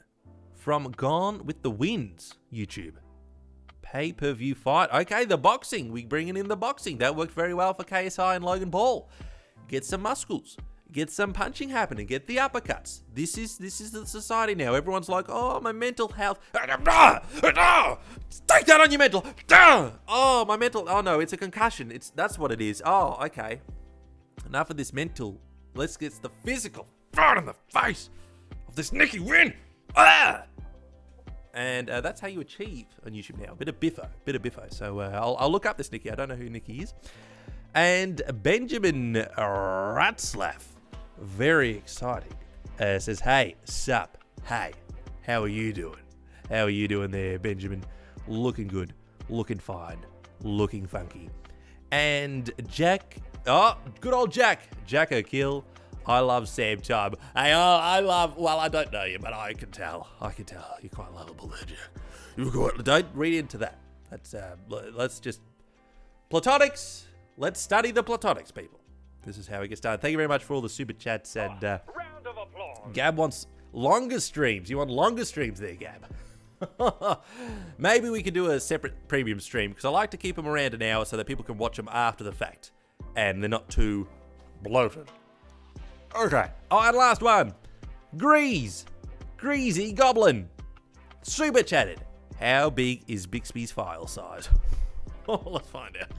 from Gone with the Winds YouTube. Pay-per-view fight. Okay, the boxing. We bringing in the boxing. That worked very well for KSI and Logan Paul. Get some muscles. Get some punching happening. Get the uppercuts. This is the society now. Everyone's like, oh, my mental health. Take that on your mental. Oh, my mental. Oh no, it's a concussion. That's what it is. Oh, okay. Enough of this mental. Let's get the physical. Right in the face of this Nicky win. And that's how you achieve on YouTube now. Bit of biffo. So I'll look up this Nicky. I don't know who Nicky is. And Benjamin Ratzlaff, very exciting, says, hey, sup, hey, how are you doing? How are you doing there, Benjamin? Looking good, looking fine, looking funky. And Jack, oh, good old Jack O'Kill. I love SAMTIME. Hey, I don't know you, but I can tell. You're quite lovable there, Jack. Don't read into that. Let's just, platonics. Let's study the platonics, people. This is how we get started. Thank you very much for all the super chats. And Round of applause. Gab wants longer streams. You want longer streams there, Gab? Maybe we could do a separate premium stream, because I like to keep them around an hour so that people can watch them after the fact. And they're not too bloated. Okay. Oh, and last one. Greasy Goblin. Super chatted. How big is Bixby's file size? Oh, let's find out.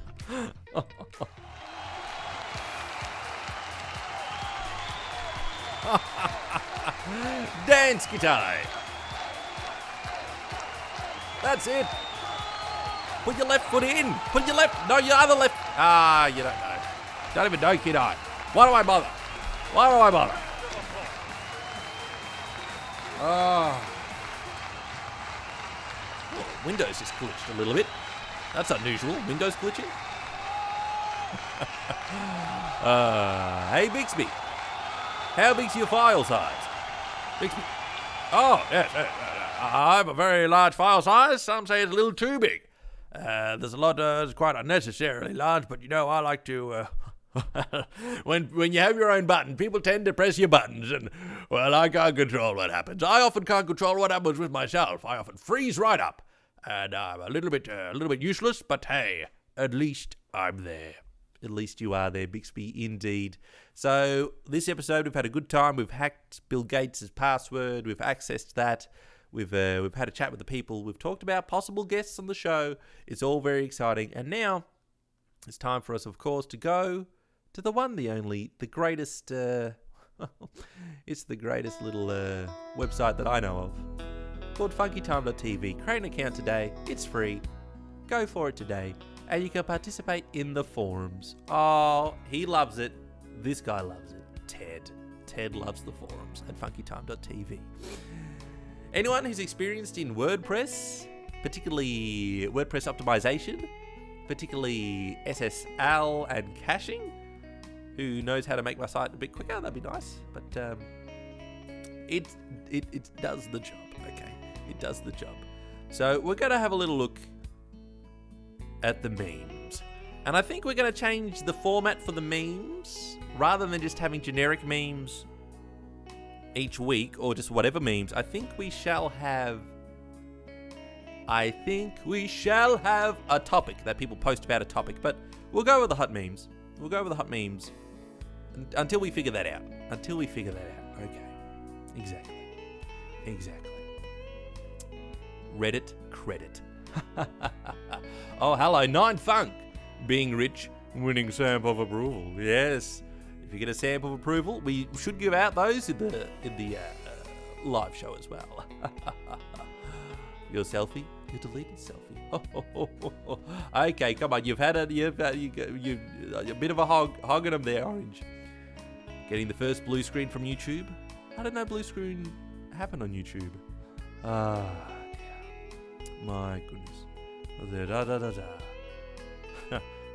Dance guitar. That's it. Put your left foot in. No, your other left. Ah, you don't know. Don't even know, kid eye. Why do I bother? Oh. Windows just glitched a little bit. That's unusual. Windows glitching. Hey, Bixby. How big's your file size? Bixby. Oh, yes. I have a very large file size. Some say it's a little too big. There's a lot it's quite unnecessarily large, but I like to... when you have your own button, people tend to press your buttons, and, well, I can't control what happens. I often can't control what happens with myself. I often freeze right up. And I'm a little bit useless, but hey, at least I'm there. At least you are there, Bixby, indeed. So this episode, we've had a good time. We've hacked Bill Gates' password. We've accessed that. We've had a chat with the people. We've talked about possible guests on the show. It's all very exciting. And now it's time for us, of course, to go to the one, the only, the greatest. It's the greatest little website that I know of, called funkytime.tv. Create an account today. It's free. Go for it today. And you can participate in the forums. Oh, he loves it. This guy loves it. Ted loves the forums at funkytime.tv. Anyone who's experienced in WordPress, particularly WordPress optimization, particularly SSL and caching, who knows how to make my site a bit quicker, that'd be nice. But it does the job, okay? It does the job. So we're going to have a little look at the memes. And I think we're going to change the format for the memes. Rather than just having generic memes each week, or just whatever memes, I think we shall have a topic that people post about a topic. But we'll go with the hot memes. Until we figure that out. Okay. Exactly. Reddit credit. Oh, hello, 9 Funk. Being rich, winning sample of approval. Yes. If you get a sample of approval, we should give out those in the live show as well. Your selfie, your deleted selfie. Okay, come on. You've had a bit of a hog in them there, Orange. Getting the first blue screen from YouTube. I didn't know blue screen happened on YouTube. Ah, my goodness.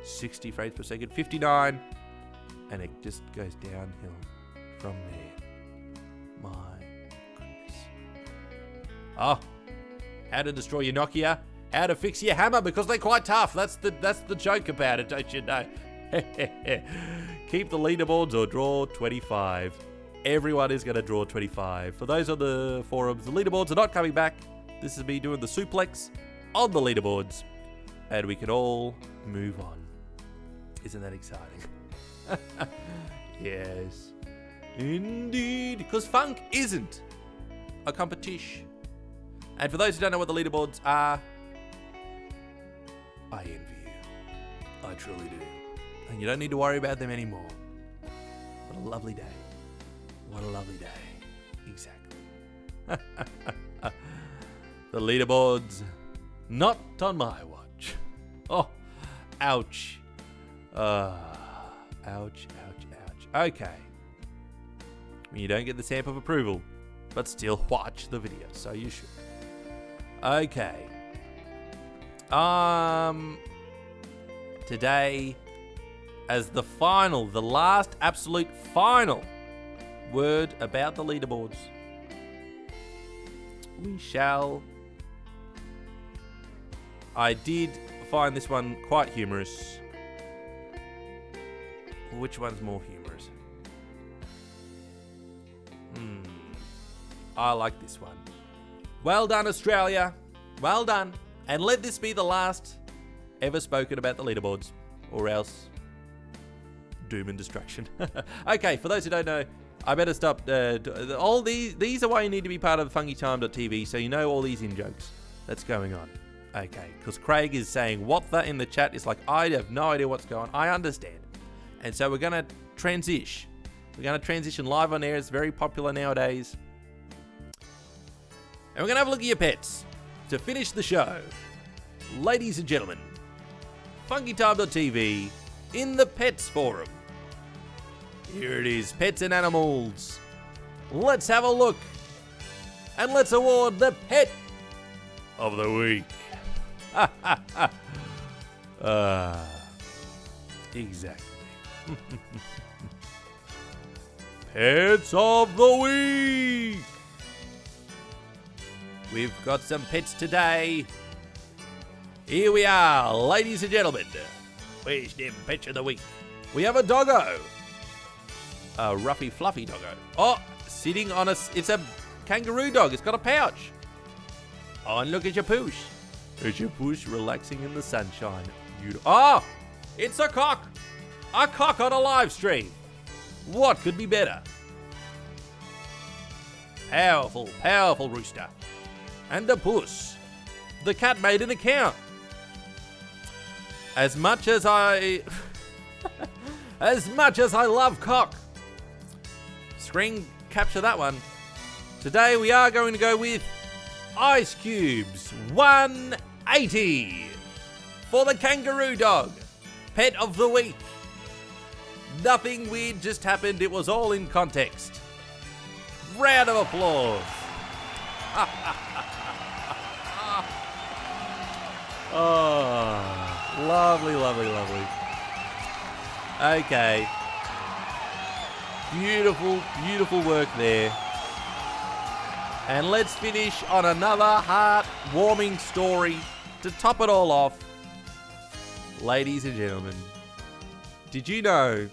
60 frames per second, 59, and it just goes downhill from there. My goodness. Oh, how to destroy your Nokia, how to fix your hammer, because they're quite tough. That's the joke about it, don't you know? Keep the leaderboards or draw 25. Everyone is going to draw 25. For those on the forums, the leaderboards are not coming back. This is me doing the suplex on the leaderboards, and we can all move on. Isn't that exciting? Yes. Indeed, because funk isn't a competition. And for those who don't know what the leaderboards are, I envy you. I truly do. And you don't need to worry about them anymore. What a lovely day. What a lovely day. Exactly. The leaderboards, not on my watch. Oh, ouch. Ouch, ouch, ouch. Okay. You don't get the stamp of approval, but still watch the video, so you should. Okay. Today, as the final, the last absolute final word about the leaderboards, we shall... I did find this one quite humorous. Which one's more humorous? I like this one. Well done, Australia. Well done. And let this be the last ever spoken about the leaderboards, or else doom and destruction. Okay, for those who don't know, I better stop. All these are why you need to be part of funkytime.tv, so you know all these in-jokes that's going on. Okay, because Craig is saying what the in the chat is like, I have no idea what's going on. I understand. And so we're going to transition. We're going to transition live on air. It's very popular nowadays. And we're going to have a look at your pets to finish the show. Ladies and gentlemen, funkytime.tv in the Pets Forum. Here it is, pets and animals. Let's have a look. And let's award the Pet of the Week. Exactly. Pets of the Week. We've got some pets today. Here we are, ladies and gentlemen. Where's them Pets of the Week? We have a doggo. A ruffy fluffy doggo. Oh, sitting on it's a kangaroo dog. It's got a pouch. Oh, and look at your poosh. There's your poosh relaxing in the sunshine. Oh, it's a cock. A cock on a live stream. What could be better? Powerful, powerful rooster. And a puss. The cat made an account. As much as I love cock. Screen capture that one. Today we are going to go with Ice Cubes 180 for the kangaroo dog. Pet of the Week. Nothing weird just happened. It was all in context. Round of applause. Oh, lovely, lovely, lovely. Okay. Beautiful, beautiful work there. And let's finish on another heart-warming story to top it all off. Ladies and gentlemen, did you know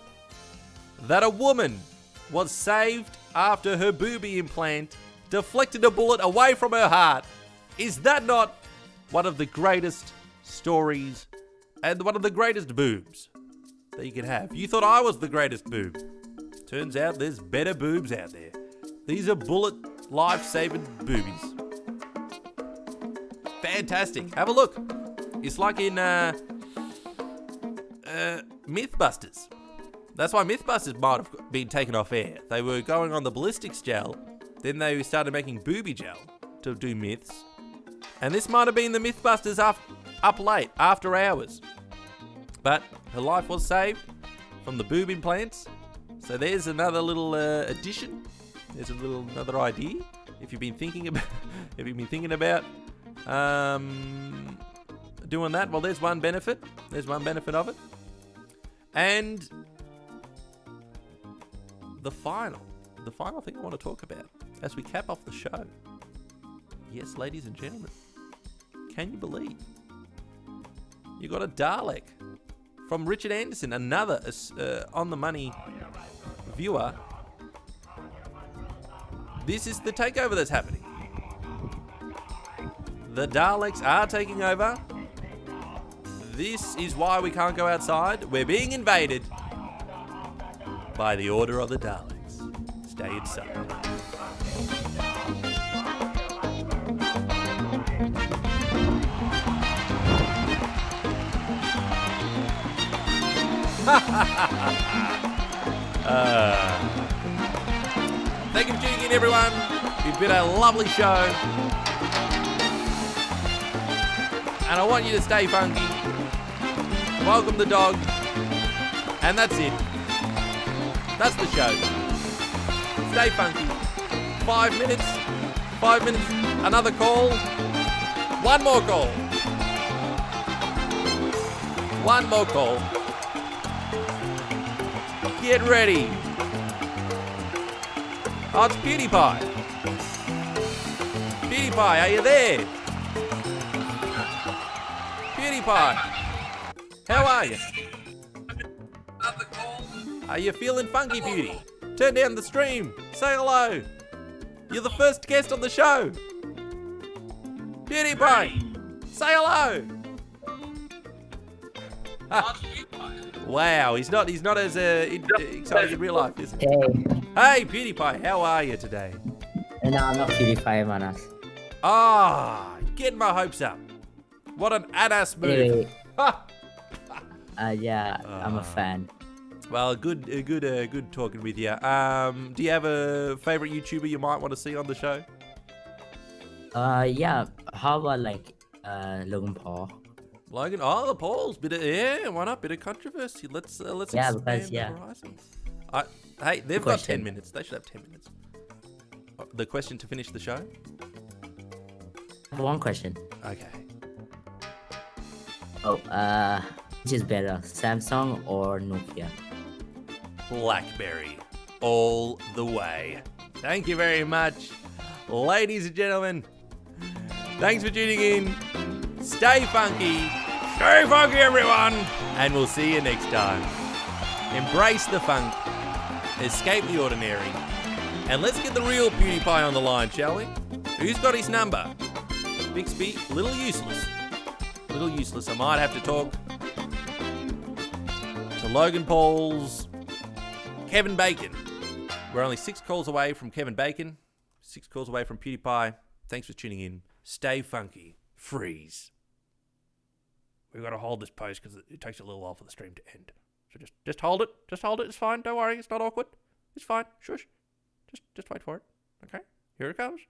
that a woman was saved after her boobie implant deflected a bullet away from her heart? Is that not one of the greatest stories and one of the greatest boobs that you can have? You thought I was the greatest boob. Turns out there's better boobs out there. These are bullet life-saving boobies. Fantastic. Have a look. It's like in Mythbusters. That's why Mythbusters might have been taken off air. They were going on the ballistics gel, then they started making booby gel to do myths. And this might have been the Mythbusters up late, after hours. But her life was saved from the boob implants. So there's another little addition. There's another idea. If you've been thinking about, doing that, well, there's one benefit. There's one benefit of it. And the final thing I want to talk about as we cap off the show. Yes, ladies and gentlemen, can you believe you got a Dalek from Richard Anderson, another on the money viewer? This is the takeover that's happening. The Daleks are taking over. This is why we can't go outside. We're being invaded by the Order of the Daleks. Tuesday itself. Thank you for tuning in, everyone. It's been a lovely show. And I want you to stay funky. Welcome the dog. And that's it. That's the show. Stay funky. 5 minutes. 5 minutes. Another call. One more call. One more call. Get ready. Oh, it's PewDiePie. PewDiePie, are you there? PewDiePie. How are you? Are you feeling funky, Beauty? Turn down the stream. Say hello. You're the first guest on the show. PewDiePie, say hello. Wow, he's not as excited in real life, is he? Hey, PewDiePie, how are you today? No, I'm not PewDiePie, Manas. Ah, getting my hopes up. What an ass move. Anyway, yeah, I'm a fan. Well, good talking with you. Do you have a favorite YouTuber you might want to see on the show? Yeah. How about like Logan Paul? Logan, the Pauls, why not? Bit of controversy. Let's Yeah, expand because, the yeah. horizon. Hey, they've got 10 minutes. They should have 10 minutes. The question to finish the show? One question. Okay. Which is better, Samsung or Nokia? BlackBerry, all the way. Thank you very much, ladies and gentlemen. Thanks for tuning in. Stay funky, everyone, and we'll see you next time. Embrace the funk, escape the ordinary, and let's get the real PewDiePie on the line, shall we? Who's got his number? Bixby, little useless. I might have to talk to Logan Paul's Kevin Bacon. We're only 6 calls away from Kevin Bacon, 6 calls away from PewDiePie. Thanks for tuning in. Stay funky. Freeze. We've got to hold this pose because it takes a little while for the stream to end. So just hold it. Just hold it. It's fine. Don't worry. It's not awkward. It's fine. Shush. Just wait for it. Okay? Here it comes.